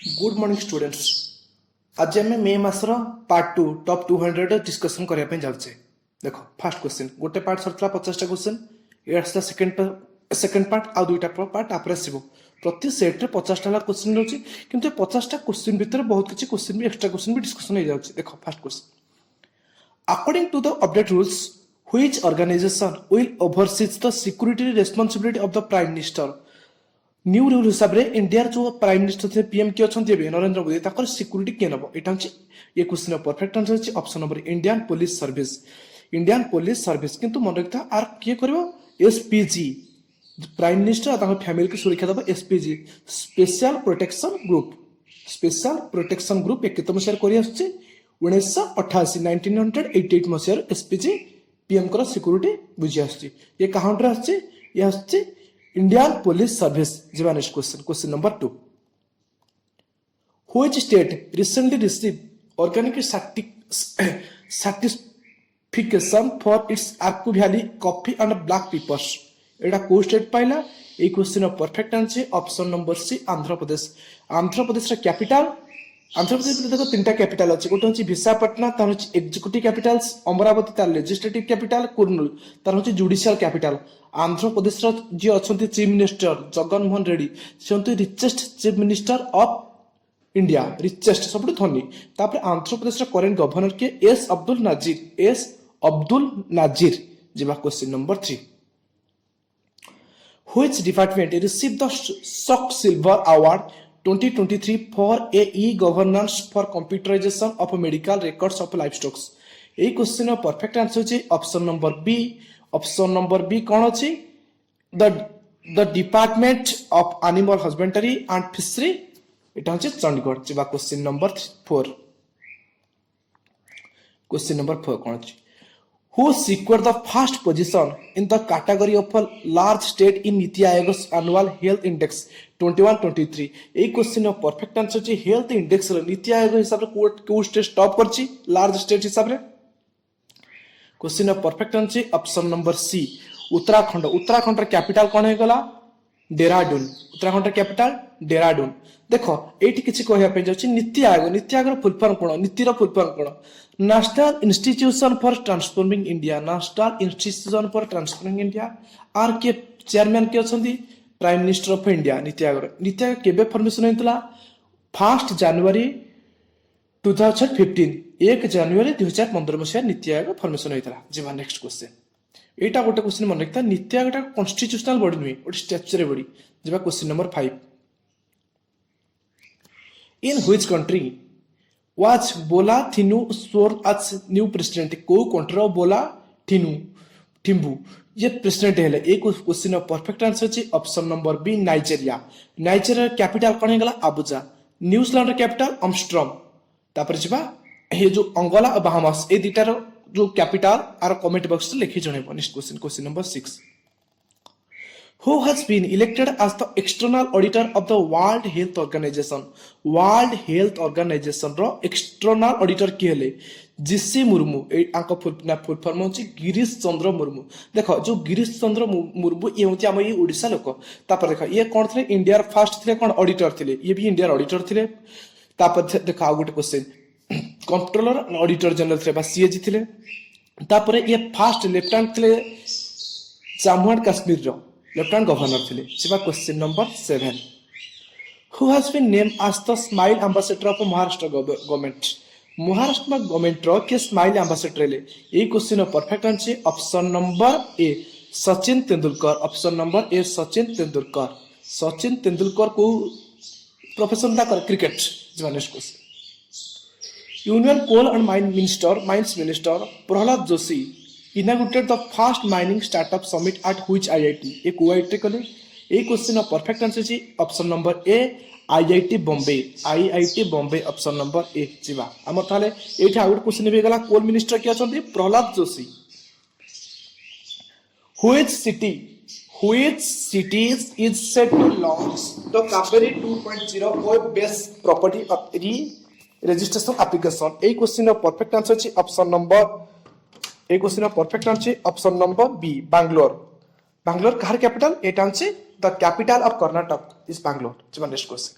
Good morning students. आज आम मे मासर part 2 top 200 discussion करने जाऊे। देख फास्ट क्वेश्चन गोटे पार्ट सरता 50टा क्वेश्चन ये आसला सेकेंड पार्ट आ दुईटा पार्ट आप प्रति सेट्रे 50टा क्वेश्चन रोचे कि 50टा क्वेश्चन भितर बहुत किसी क्वेश्चन भी एक्सट्रा क्वेश्चन भी डिस्कशन हो जाए। देख first question according to the update rules which organisation will overseas the security responsibility of the prime minister. New rule हिसाब से इंडिया जो प्राइम मिनिस्टर थे पीएम किए अच्छा नरेंद्र मोदी तक सिक्यूरीटी किए नब यहाँ ये क्वेश्चन परफेक्ट आंसर अच्छे option number Indian police service. Indian police service किंतु मन रखता आर किए कर एसपीजी प्राइम मिनिस्टर फैमिली की सुरक्षा दब SPG special protection group. Special protection group एक मसीह कर 1988 1988 मसीह एसपीजी पीएम को सिक्यूरीटी बुझी आस काउंटर आस इंडियन पुलिस सर्विस। जी next question number 2 which state recently receive organic certification for its Araku valley coffee and black peppers. एटा को स्टेट पाइला a question perfect answer option number C Andhra Pradesh. Andhra Pradesh capital Andhra Pradesh देखो तीन कैपिटल अच्छे गोटे हूँ विशाखापट्टनम तार हूँ एग्जीक्यूटिव कैपिटल्स अमरावती तार लेजिस्लेटिव कैपिटल कुर्नूल तार हूँ जुडिशियल कैपिटल। आंध्र प्रदेश जी अच्छा चीफ मिनिस्टर जगन मोहन रेड्डी से हूँ richest chief minister of India richest सब धनी। तापर आंध्र प्रदेश करेंट गवर्नर के एस अब्दुल नाजिर। जी question number 3 which department receive the SKOCH silver award 2023 for governance for computerisation of medical records of life stocks. ये क्वेश्चन परफेक्ट आंसर होची option number B. Option number B कौन अच्छी the department of animal husbandry and fishery यहाँ हूँ चंडीगढ़। जी question number 4 question number 4 कौन अच्छी who secured the first position in the category of a large state in Niti Aayog's annual health index 21-23। ए question perfect answer अछि health index रे नीति आयोग हिसाब रे को स्टेट टॉप करछि लार्ज स्टेट हिसाब रे। Question perfect answer option number C Uttarakhand. Uttarakhand रे कैपिटल कोन हे गला देहरादून। उत्तराखंड रे कैपिटल देहरादून। देखो एठी किछि कहया पे जाछि नीति आयोग रो फुल फॉर्म कोन नीति रो फुल फॉर्म कोन national institution for transforming India. National institution for transforming India आर के चेयरमैन के अछंती prime minister of India. NITI Aayog केबे फॉर्मेशन होइतला 1 जनवरी 2015 1 जनवरी 2015 मसिया नीति आयोग फॉर्मेशन होइतला। जी नेक्स्ट क्वेश्चन एटा गोटे क्वेश्चन मन रखता नीति आयोग कॉन्स्टिट्यूशनल बॉडी नुई गोटे स्टैट्यूटरी बॉडी। जी question number 5 in which country was बोला थिनु sworn as new president। को कंट्री बोला थिम्बू ये प्रेसिडेंट है। एक क्वेश्चन परफेक्ट आंसर अछि option number B Nigeria. Nigeria capital कोन हेगला आबुजा। New Zealand capital Armstrong. तापर जिबा हे जो अंगोला और बाहामास ए दिटार जो कैपिटल आर कमेंट बॉक्स रे लिखि जणेबो। Next question number 6 who has been elected as the external auditor of the World Health Organization। World Health Organization row external auditor किए हेले जीसी मुर्मू। आंको फुल फॉर्म होची गिरीश चंद्र मुर्मू। देखो जो गिरीश चंद्र मुर्मू ये होची हम ये ओडिशा लोक। तापर देखो ये कौन थे इंडिया फर्स्ट थे कौन ऑडिटर थे ये भी इंडिया ऑडिटर थे। तापर देखो आ गोटे क्वेश्चन कंट्रोलर ऑडिटर जनरल थे बा सीएजी थे। तापर ये फर्स्ट लेफ्टिनेंट थे जम्मू एंड कश्मीर रो लेफ्टिनेंट गवर्नर थे। सिवा question number 7 who has been name as the smile ambassador of Maharashtra government. Maharashtra government रो के स्माइल एम्बेसडर ले ए question perfect answer option number A Sachin Tendulkar. Option number A Sachin Tendulkar. Sachin Tendulkar को प्रोफेशन दा कर क्रिकेट। जी next question union coal and mines minister Pralhad Joshi inaugurated the first mining startup summit at which IIT। ये को आईआईटी कले ए क्वेश्चन परफेक्ट आंसर छी option number ए IIT Bombay. IIT Bombay option number ए। जीवा हमर ताले एठी आउट क्वेश्चन भी गला कोल मिनिस्टर के अछंती Pralhad Joshi. which cities is set to launch the Kaveri 2.0 best property of registration application। ए क्वेश्चन परफेक्ट आंसर छी ऑप्शन नंबर एक question perfect answer option number B Bangalore. Bangalore कहार कैपिटल एटा the capital of Karnataka is Bangalore. Next question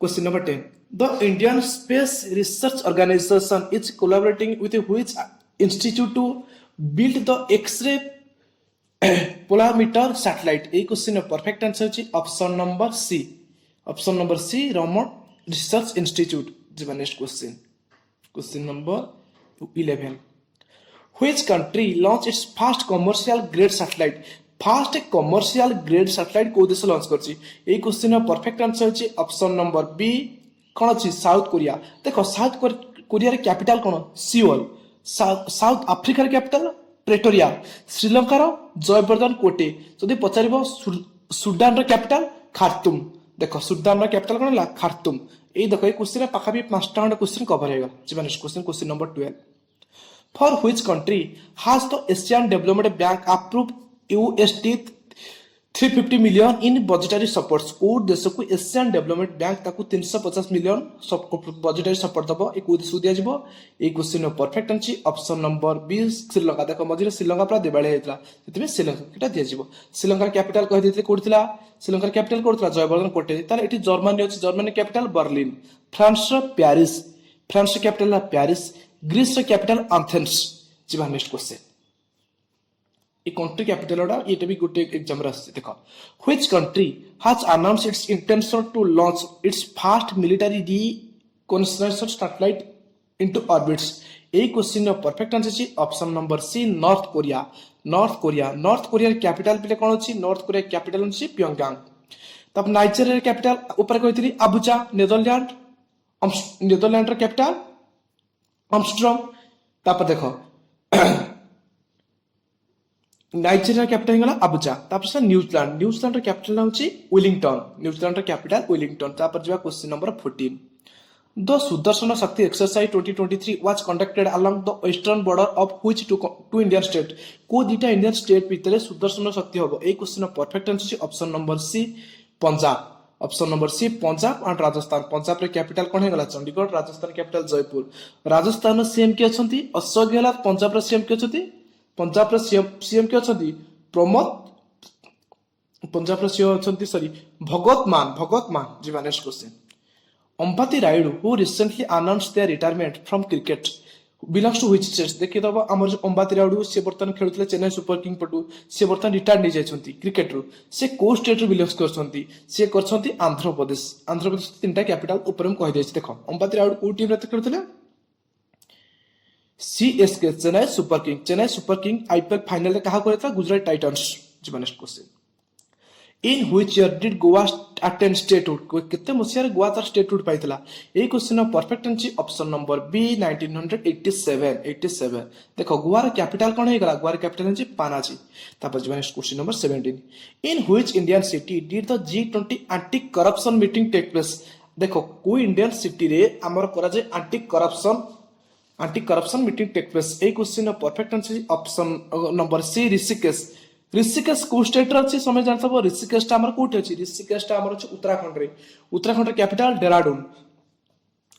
Question number 10. The Indian Space Research Organization is collaborating with which institute to build the X-ray polarimeter satellite? A question of perfect answer is option number C. Option number C, Raman Research Institute. The next question. Question number 11. Which country launched its first commercial grade satellite? First commercial grade satellite को देश launch करछि? ए question perfect answer अछि option number B कोन अछि south Korea. देखो south Korea रे capital कोन? Seoul. South Africa रे capital Pretoria. Sri Lanka रो जयवर्धन कोटे. जदि पचारिबो सुडान रो कैपिटल खार्तुम. देखो सुडान रो कैपिटल कोन ला? खार्तुम. ए देखो ए क्वेश्चन पाखा भी 5टा खंड क्वेश्चन कवर हेगा. जिबा next question question number 12. For which country has the Asian Development Bank approved USD 350 million in budgetary supports? को देश को एशियन डेवलपमेंट बैंक ताकू 350 मिलियन बजेटरी सपोर्ट दबो. ए को देश दिया जिवो. ए question perfect answer option number 20 Sri Lanka. देखो मझिरे श्रीलंका पूरा दिवाली हेतला सेतबे श्रीलंका केटा दिया जिवो. श्रीलंका कैपिटल कहि देते कोडथिला. श्रीलंका कैपिटल कोडथिला जयवर्धन कोटे. ताले एठी जर्मनी अछि. Germany capital Berlin. फ्रांस रो पेरिस. फ्रांस रो कैपिटल पेरिस. ग्रीस रो कैपिटल एथेंस. जिबा नेक्स्ट क्वेश्चन. ए कंट्री कैपिटल ओडा एटा भी गुटे एग्जाम रे आसे. देखो which country has announced its intention to launch its first military reconstruction satellite into orbits? ए क्वेश्चन रो परफेक्ट आंसर छी option number C North Korea. North Korea. North Korea capital पे कोन अछि? नॉर्थ कोरिया कैपिटल अछि Pyongyang. तब Nigeria capital ऊपर कहितली अबुजा. नेदरलैंड नेदरलैंड रो कैपिटल आर्मस्ट्रांग. तापर देखो नाइजीरिया कैपिटल गला अबुजा. तापर से न्यूजीलैंड. न्यूजीलैंड रो कैपिटल होची वेलिंगटन. न्यूजीलैंड रो कैपिटल वेलिंगटन. तापर जवा question number 14. The Sudarshan Shakti exercise 2023 was conducted along the western border of which two Indian state? को दीटा इंडियन स्टेट भितरे सुदर्शन शक्ति होबो? ए question perfect answer option number C Punjab. Option number C Punjab and Rajasthan. Punjab रे capital कोन हेगला? चंडीगढ़. राजस्थान कैपिटल जयपुर. राजस्थान रो सीएम के अछंती अशोक गहलोत. पंजाब रो सीएम के अछंती पंजाब रो सीएम के अछंती प्रमोद. पंजाब रो सीएम अछंती सॉरी भगत मान. जिबा next question. Ambati Rayudu who recently announced their retirement from cricket belongs to which state? देखि दबा हमर जो अंबाती रायडू से बर्तन खेलुतले चेन्नई सुपर किंग पटू. से बर्तन रिटायर नै जायछंती क्रिकेट रो. से को स्टेट रो बिलोंग्स करछंती? से करछंती आंध्र प्रदेश. आंध्र प्रदेश तीनटा कैपिटल ऊपर हम कहि देछि. देखो अंबाती रायडू को टीम रे खेलुतले? CSK Chennai super king. Chennai super king IPL final रे कहा करता? गुजरात टाइटंस. जिबा next question. In which year did Goa attend statehood? केते मसिया रे गोवा तार स्टेटहुड पाइतला? ए question perfect answer option number B 1987. देखो गोवा रे कैपिटल कोन हे गला? गोवा रे कैपिटल है पानाजी. तापर जिबा next question number 17. In which Indian city did the G20 anti corruption meeting take place? देखो को इंडियन सिटी रे हमर करा जे anti corruption meeting take place? ए question perfect answer option number C Rishikesh. Rishikesh को स्टेट रे अछि? समय जानथबो ऋषिकेश टा हमर कोठी अछि? ऋषिकेश टा हमर अछि उत्तराखंड रे. उत्तराखंड रे कैपिटल देहरादून.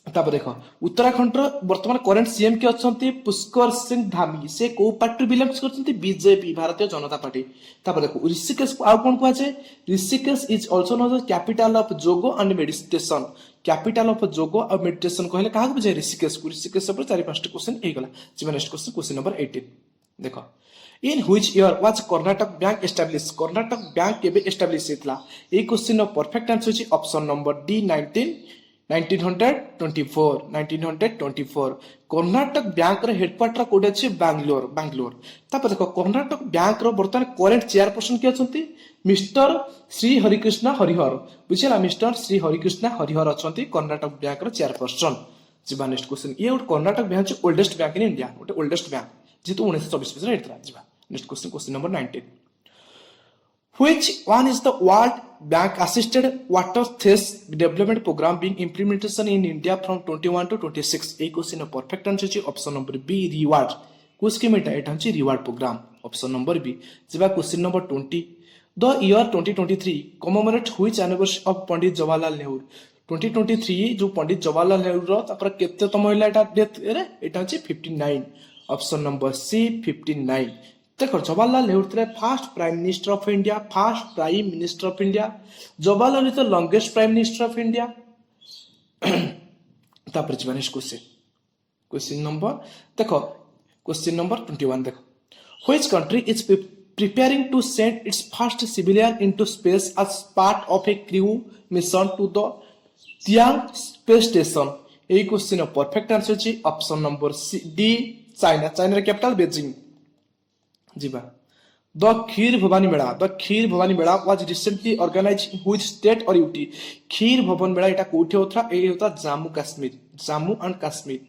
तापर देखो उत्तराखंड रो वर्तमान करंट सीएम के अछंती पुष्कर सिंह धामी. से को पार्टी बिलोंग्स करछंती? बीजेपी भारतीय जनता पार्टी. तापर देखो ऋषिकेश को आ कोन को आछे? Rishikesh is also known as capital of yoga and meditation. Capital of yoga और मेडिटेशन कहले काहा को बुझे? ऋषिकेश को. ऋषिकेश पर 4-5 क्वेश्चन ए गला. जिबा नेक्स्ट क्वेश्चन क्वेश्चन नंबर 18. देखो इन which year was Karnataka bank establish? Karnataka bank केबे एस्टैब्लिश हेतला? ए क्वेश्चन परफेक्ट आंसर अछि option number D 1924. Karnataka bank रे हेडक्वार्टर कोड अछि बैंगलोर. तापर देखो कर्नाटक बैंक रो वर्तमान करंट चेयरपर्सन के अछंती? मिस्टर श्री हरिकृष्ण हरिहर. बुझिला मिस्टर श्री हरिकृष्ण हरिहर अछंती कर्नाटक बैंक रो चेयरपर्सन. जिबा नेक्स्ट क्वेश्चन. ये कर्नाटक बैंक अछि ओल्डेस्ट बैंक इन इंडिया. ओटे ओल्डेस्ट बैंक जेतु 1924 में हेतला. जिबा next question question number 19. Which one is the World Bank assisted water thirst development program being implementation in India from 21 to 26? A question perfect answer is option number B reward. Which scheme it is? Reward program. Option number B. जिबा question number 20. The year 2023 commemorate which anniversary of Pandit Jawaharlal Nehru? 2023 जो पंडित जवाहरलाल नेहरू रो तापर केते तम होला एटा death रे? एटा अछि 59. Option number C 59. देखो जवाहरलाल नेहरू थे first prime minister of India. Jawaharlal is the longest prime minister of India. तापर जी नेक्स्ट क्वेश्चन नंबर देखो क्वेश्चन नंबर 21 देखो which country is preparing to send its first civilian into space as part of a crew mission to the Tian space station এই question perfect answer छी option number C D China China capital Beijing जीवा the Kheer Bhawani Mela was recently organised in which state or UT Kheer Bhawan Mela एटा कोठी होता ए होता Jammu and Kashmir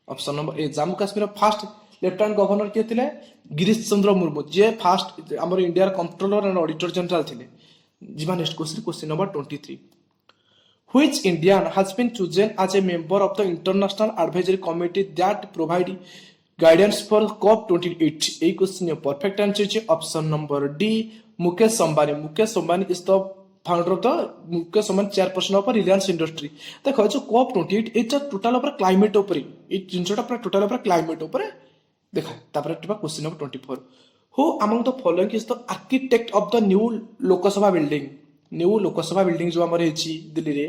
option number A Jammu Kashmir first lieutenant governor किए थे गिरीश चंद्र मुर्मू जे फास्ट आम India controller and auditor general थे जीवा next question number 23 which Indian has been chosen as a member of the international advisory committee that provide guidance for COP28 এই question perfect answer is option number D Mukesh Ambani is the founder of the Mukesh Ambani chairperson of Reliance industry देखो जो COP28 এটা total উপরে climate উপরে এই জিনিসটা পুরো total উপরে ক্লাইমেট উপরে দেখা তারপরে question number 24 who among the following is the architect of the new Lok Sabha building new Lok Sabha building जो आमर हेची दिल्ली रे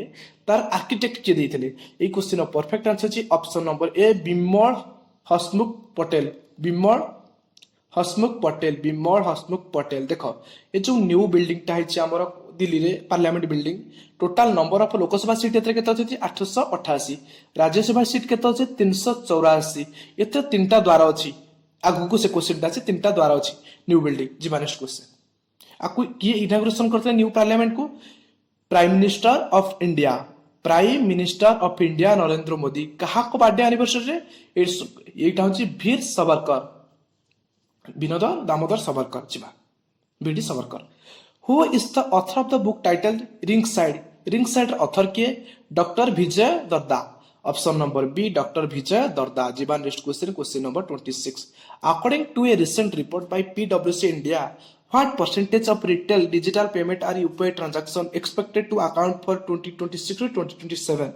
तार आर्किटेक्ट के देइथिले ए क्वेश्चन परफेक्ट आंसर छी ऑप्शन नंबर ए बिमल हसमुख पटेल देखो ए जो न्यू बिल्डिंग ता हेची आमर दिल्ली रे parliament building total number of Lok Sabha seat एते केते अछि 888 राज्यसभा सीट केते अछि 384 एते तीनटा द्वार अछि आगु को से क्वेश्चन दा अछि तीनटा द्वार अछि न्यू बिल्डिंग जी नेक्स्ट क्वेश्चन आपको किए इनॉग्रेशन करते हैं न्यू पार्लियामेंट को prime minister of India Narendra Modi कहा को बर्थडे एनिवर्सरी रे एटा होची वीर सावरकर विनोद दामोदर सावरकर जीवा VD Savarkar who is the author of the book title ring side author के doctor Vijay Darda option number B doctor Vijay Darda जीवा next question number 26 according to a recent report by PWC India what percentage of retail digital payment are UPI transaction expected to account for 2026 to 2027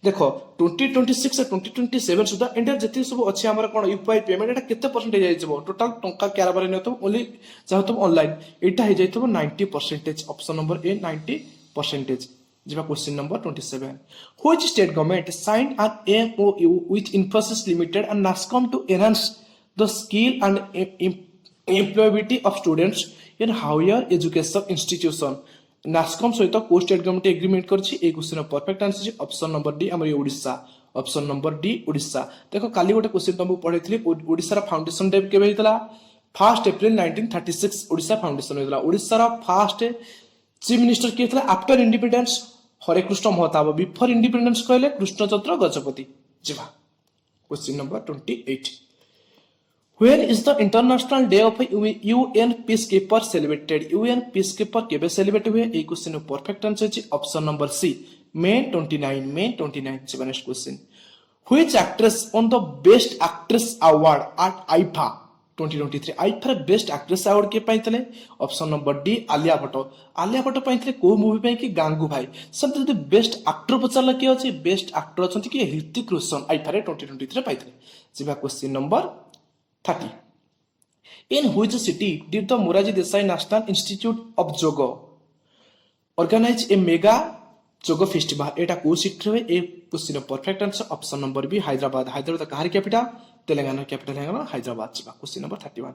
देखो 2026 से 2027 सुधा India जति सब अछि हमर कोन UPI payment एटा केते percentage जाय जबो टोटल टंका क्यारबार नै तो ओनली चाहो तो ऑनलाइन एटा हे जाय तो 90% ऑप्शन नंबर ए 90% जिबा question number 27 which state government signed an MOU with Infosys limited and NASSCOM to enhance the skill and employability of students in higher education institution NASSCOM सहित को स्टेट गवर्नमेंट एग्रीमेंट करछि ए question perfect answer अछि option number D हमर Odisha option number D Odisha देखो काली गोटे question तुमको पढैथिली ओडिशा रा फाउंडेशन डे केबे हितला 1 अप्रैल 1936 ओडिशा फाउंडेशन हितला ओडिशा रा फर्स्ट चीफ मिनिस्टर के हितला आफ्टर इंडिपेंडेंस हरे कृष्ण महताब बिफोर इंडिपेंडेंस कहले कृष्णचंद्र गजपति जीवा question number 28 When is the International Day of UN Peacekeeper celebrated? UN Peacekeeper केबे सेलिब्रेट हुए ए क्वेश्चन परफेक्ट आंसर अछि option number C May 29 next question Which actress won the Best Actress Award at IFA 2023 IFA best actress award के पाइतले option number D Alia Bhatt पाइतले को movie पे कि गांगू भाई सब जदी बेस्ट एक्टर पचारला के अछि बेस्ट एक्टर अछंती कि ऋतिक रोशन IFA 2023 पाइतले जिबा question number 30 In which city did the Moraji Desai National Institute of Yoga organize a mega yoga festival? एटा को सिटी रे ए question perfect answer option number B Hyderabad कहार कैपिटल तेलंगाना कैपिटल है हैदराबाद चिबा question number 31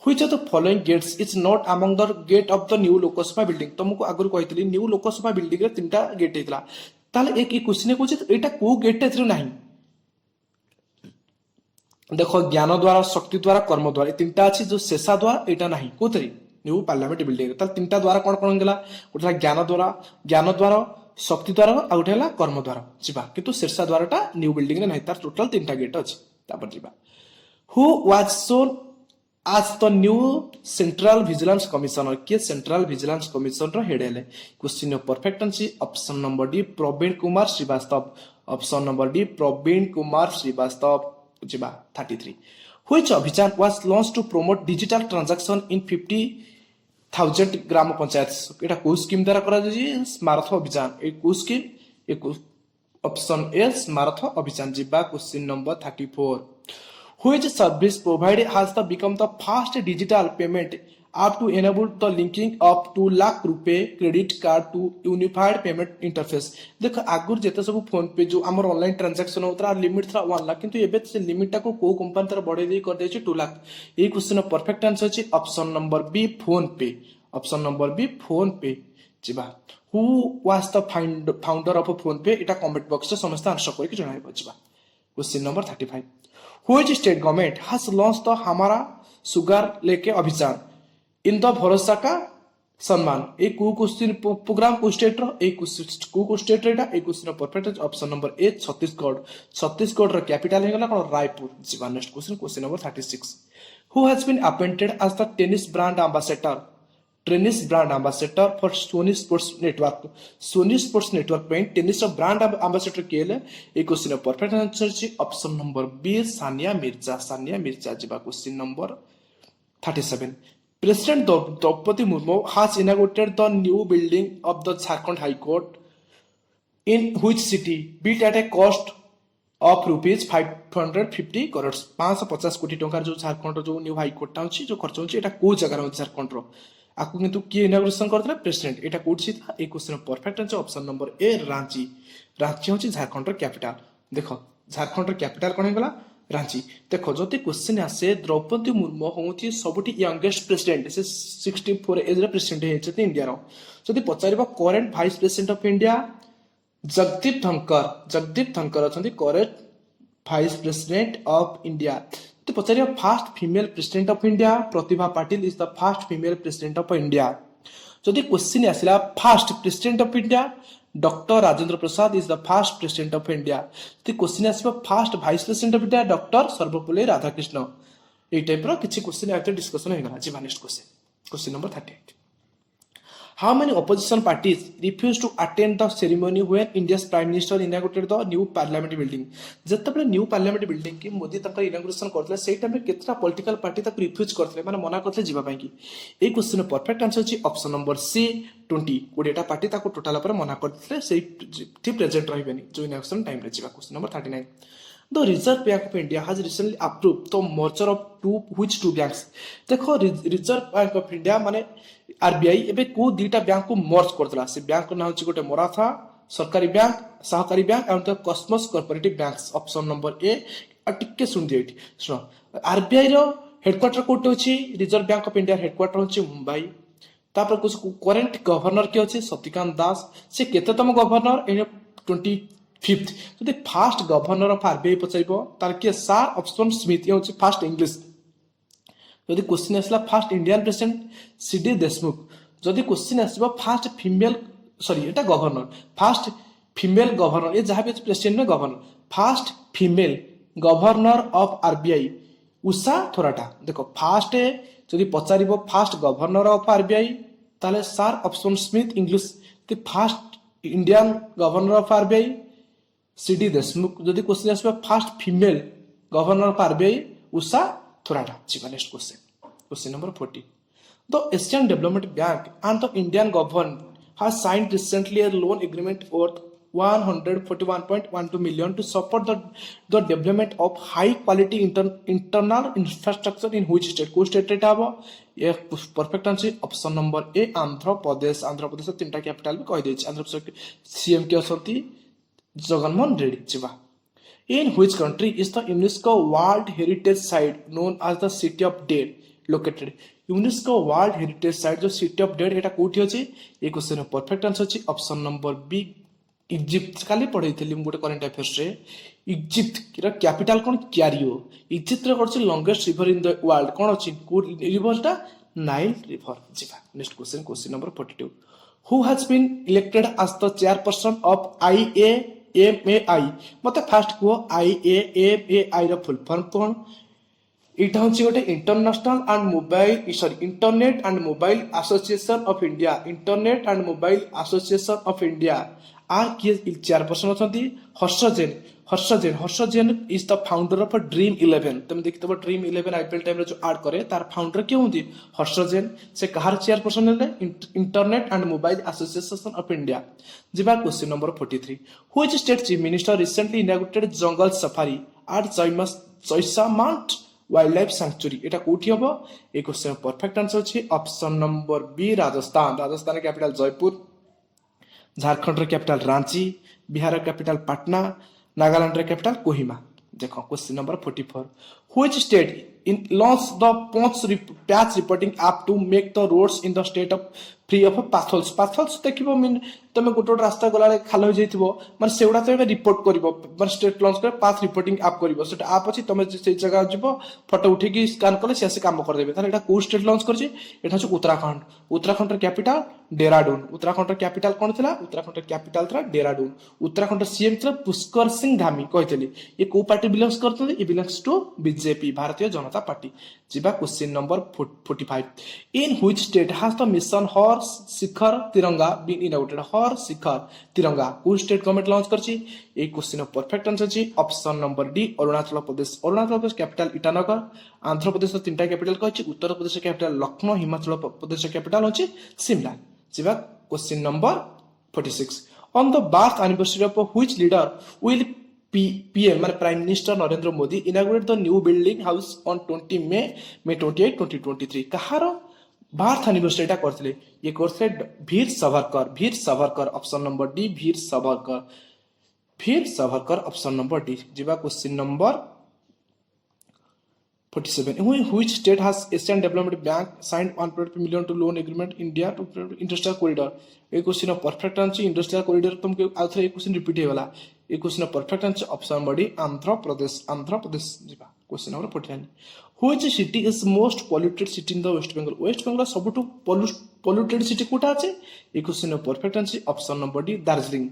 Which of the following gates is not among the gate of the new Lok Sabha building तुमको आगु कहितली new Lok Sabha building रे तीनटा गेट हेतला ताले एक क्वेश्चन को एटा को गेट एथरो नाही देखो ज्ञान द्वारा शक्ति द्वारा कर्म द्वारा तीनटा अछि जो शेषा द्वारा एटा नाही कोतरी न्यू पार्लियामेंट बिल्डिंग ताल तीनटा द्वारा कोन कोन गेला उठला ज्ञान द्वारा शक्ति द्वारा आ उठला कर्म द्वारा जिबा किंतु शेषा द्वाराटा न्यू बिल्डिंग रे नाही तार टोटल तीनटा गेट अछि तापर जिबा who was shown as the new central vigilance commissioner के सेंट्रल विजिलेंस कमिश्नर हेड हेले question perfect answer option number D Praveen Kumar Srivastava option number D Praveen Kumar Srivastava जिबा 33 Which अभियान was launched to promote digital transaction in 50,000 ग्राम पंचायत एटा को scheme द्वारा करा जे स्मार्थ अभियान ए को scheme एक ऑप्शन ए स्मार्थ अभियान जिबा question number 34 Which service provided has become the first digital payment up to enable the linking up to lakh रुपए credit card to unified payment interface। देख आगुर जेते सब फोन पे जो हमर ऑनलाइन ट्रांजैक्शन होतरा लिमिट था 1 लाख किंतु एबे से लिमिट टा को कंपनी तरह बढ़े दे कर देछि 2 लाख। ए क्वेश्चन परफेक्ट आंसर अछि ऑप्शन नंबर बी फोन पे। ऑप्शन नंबर बी फोन पे जिबा। Who was the founder of phone पे एटा कमेंट बॉक्स रे समस्त आंसर करके जणाइबो जिबा। Question number 35 which state government has launch the हमारा सुगर लेके अभियान इन द भरोसा का सम्मान। एक क्वेश्चन प्रोग्राम को स्टेट रो एक को स्टेट रेटा एक question perfect option number A Chhattisgarh. Chhattisgarh रो कैपिटल हे गला कोन रायपुर जिबा। Next question number 36 who has been appointed as the tennis brand ambassador for Sony sports network. Sony sports network पे टेनिस ब्रांड एम्बेसडर केले एक क्वेश्चन परफेक्ट आंसर छी option number B Sania Mirza. Sania Mirza जिबा। Question number 37 President Draupadi Murmu has inaugurated the new building of the Jharkhand High Court in which city built at a cost of rupees 550 crores। 550 कोटी टंकार जो झारखंड जो new high court अछि जो खर्च होछि एटा को जगह रहै झारखंड रो आकु किंतु के इनॉग्रेशन करथले प्रेसिडेंट। एटा कोठी था एक question perfect answer option number A Ranchi. Ranchi होछि झारखंड रो कैपिटल। देखो झारखंड रो कैपिटल कोन हेगला रांची। देखो जति क्वेश्चन आसे द्रौपदी मुर्मू होउछि सबटी यंगेस्ट प्रेसिडेंट से 64 एज रे प्रेसिडेंट हेछति इंडिया रो। जति पचारिबा current vice president of India Jagdeep Dhankhar. Jagdeep Dhankhar अछंती current vice president of India. तो पचारिबा first female president of India Pratibha Patil is the first female president of India. जति क्वेश्चन आसिला first president of India doctor Rajendra Prasad is the first president of India. तो question आसिबा first vice president of India doctor Sarvepalli Radhakrishna. ए type रो किछि question आते discussion हे गला। जी next question number 38 how many opposition parties refuse to attend the ceremony when India's prime minister inaugurated the new parliament building. जतबे new parliament building की मोदी तक इनॉग्रेशन करथले सेही टाइम में केतरा पॉलिटिकल पार्टी तक रिफ्यूज करथले माने मना करथले जीवा पई की। ए क्वेश्चन परफेक्ट आंसर अछि ऑप्शन नंबर सी 20 कोडेटा पार्टी तक टोटल पर मना करथले सेही ठी प्रेजेंट रहबेनी जो इनॉग्रेशन टाइम रे जीवा। Question number 39 The Reserve Bank of India has recently approved the merger of which two banks। देखो Reserve Bank of India माने आरबीआई एबे को दीटा बैंक को मर्ज करतला। से बैंक ना होची गोटे मराठा सरकारी बैंक सहकारी bank and the Cosmos cooperative banks. Option number ए टिके सुन दिए सुनो आरबीआई रो हेडक्वार्टर कोटे होची reserve bank of India headquarter होची मुंबई। तापर कुछ करंट गवर्नर के होची सत्यकांत दास। से केतेतम गवर्नर इन 25th। जदि फर्स्ट गवर्नर ऑफ आरबीआई पचाइबो तार के सर ऑप्शन स्मिथ ये होची फर्स्ट इंग्लिश। जदि क्वेश्चन आसला first Indian president CD Deshmukh. जदि क्वेश्चन आसबा फर्स्ट फीमेल सॉरी एटा गवर्नर फर्स्ट फीमेल गवर्नर ये जहां भी प्रेसिडेंट में governor first female governor of RBI Usha Thorat. देखो फर्स्ट जदि पचारिबो फर्स्ट गवर्नर ऑफ आरबीआई ताले sir Osborne Smith English. The first Indian governor of RBI CD Deshmukh. जदि क्वेश्चन आसबा first female governor of RBI Usha Thorat. Next question number 40 The Asian Development Bank and the Indian government has signed recently a loan agreement worth 141.12 million to support the development of high quality internal infrastructure in which state। को state रेट आबो ये perfect answer option number A Andhra Pradesh. Andhra Pradesh तीनटा capital भी कहि दै छी। Andhra Pradesh CM के असंती जगनमोहन रेड्डी जिबा। In which country is the UNESCO World Heritage Site known as the City of Dead located? UNESCO World Heritage Site जो City of Dead एटा कोठी अछि। ए क्वेश्चन परफेक्ट आंसर अछि ऑप्शन नंबर बी इजिप्ट। काली पढैथिली हम गोटे करंट अफेयर्स रे इजिप्ट रा कैपिटल कोन क्यारियो। इजिप्ट रे कोछि longest river in the world कोन अछि को रिवरटा नाइल रिवर जिबा। Next question number 42 Who has been elected as the chairperson of IAMAI। मते फास्ट को IAMAI रा फुल फॉर्म कोन इटा होची गोटे international and mobile sorry internet and mobile association of India. Internet and mobile association of India आर के चेयरपर्सन अछंती Harsh Jain is the founder of Dream 11। तुम देखितबो ड्रीम 11 आईपीएल टाइम रे जो ऐड करे तार फाउंडर के होंदी हर्षजेन। से कहार चेयरपर्सन हेले internet and mobile association of India. जिबा question number 43 which state chief minister recently inaugurated jungle safari at Jaisamand wildlife sanctuary एटा कोठी हबो ए क्वेश्चन परफेक्ट आंसर अछि option number B Rajasthan Rajasthan capital Jaipur Jharkhand रे कैपिटल रांची बिहार कैपिटल पटना नागालैंड रे कैपिटल कोहिमा देखो question number 44 which state in launch the patch reporting app to make the roads in the state of free of pathols देखिबो मीन तमे गोटे रास्ता गलाले खाल हो जाइथिबो माने सेउडा तो रिपोर्ट करिवो माने स्टेट लॉन्च करे पाथ रिपोर्टिंग ऐप करिवो सेटा ऐप अछि तमे से जगह जिवो फोटो उठी की स्कैन करले से काम कर देबे ताले एटा को स्टेट लॉन्च करछि एटा छ उत्तराखंड र कैपिटल डेराडून उत्तराखंड र कैपिटल कोन थिला उत्तराखंड र कैपिटल थरा डेराडून उत्तराखंड सीएम थिला पुष्कर सिंह धामी कहतली ये को पार्टी बिलोंग्स करतली ये बिलोंग्स टू बीजेपी भारतीय जनता पार्टी जिबा question number 45 in which state has the mission Har Shikhar Tiranga been inaugurated हर शिखर तिरंगा को स्टेट गवर्नमेंट लॉन्च करछि ए क्वेश्चन परफेक्ट आंसर छी option number D Arunachal Pradesh capital Itanagar Andhra Pradesh तीनटा कैपिटल कहछि उत्तर प्रदेश कैपिटल लखनऊ हिमाचल प्रदेश कैपिटल होछि शिमला जिबा question number 46 on the birth anniversary of which leader will PM माने prime minister Narendra Modi inaugurate the new building house on 20 May 28 2023 कहार birth anniversary टा करथिले ये करथे Veer Savarkar option number D वीर सावरकर ऑप्शन नंबर डी जिबा question number 47 which state has Asian Development Bank signed 1.5 million to loan agreement India to industrial corridor ए question perfect answer industrial corridor तुमके आउथरे ए क्वेश्चन रिपीट हेला ए question perfect answer option number D Andhra Pradesh जिबा question number 49 which city is most polluted city in the West Bengal सबटु polluted city कोटा আছে ए question perfect answer option number D Darjeeling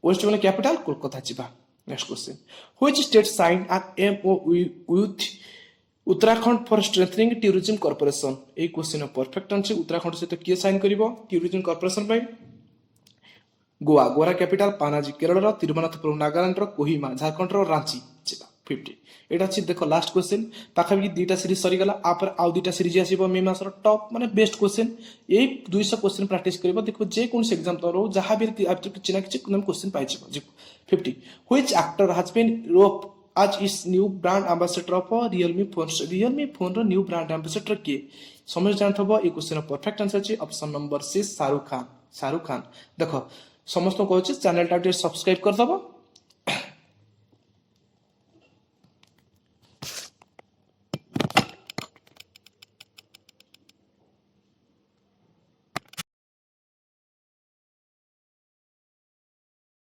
West Bengal capital Kolkata जिबा next question which state signed an MOU with Uttarakhand for strengthening tourism corporation ए question perfect answer Uttarakhand से तो किए sign करिवो tourism corporation by Goa capital Panaji Kerala Thiruvananthapuram Nagaland Kohima Jharkhand Ranchi 50 एटा छी देखो लास्ट क्वेश्चन पाखाबी दीटा सीरीज सरी गला आपर आउ दीटा सीरीज आसीबो मे मासर टॉप माने बेस्ट क्वेश्चन ए 200 क्वेश्चन प्रैक्टिस करबो देखो जे कोन एग्जाम तो जहां भी आप किछि ना किछि क्वेश्चन पाइछिबो 50 which actor has been rope आज is new brand ambassador of Realme phone रो न्यू ब्रांड एम्बेसडर के समझ जानथबो ए क्वेश्चन परफेक्ट आंसर छी ऑप्शन नंबर 6 शाहरुख खान देखो समस्त को चैनल टा सब्सक्राइब कर दबो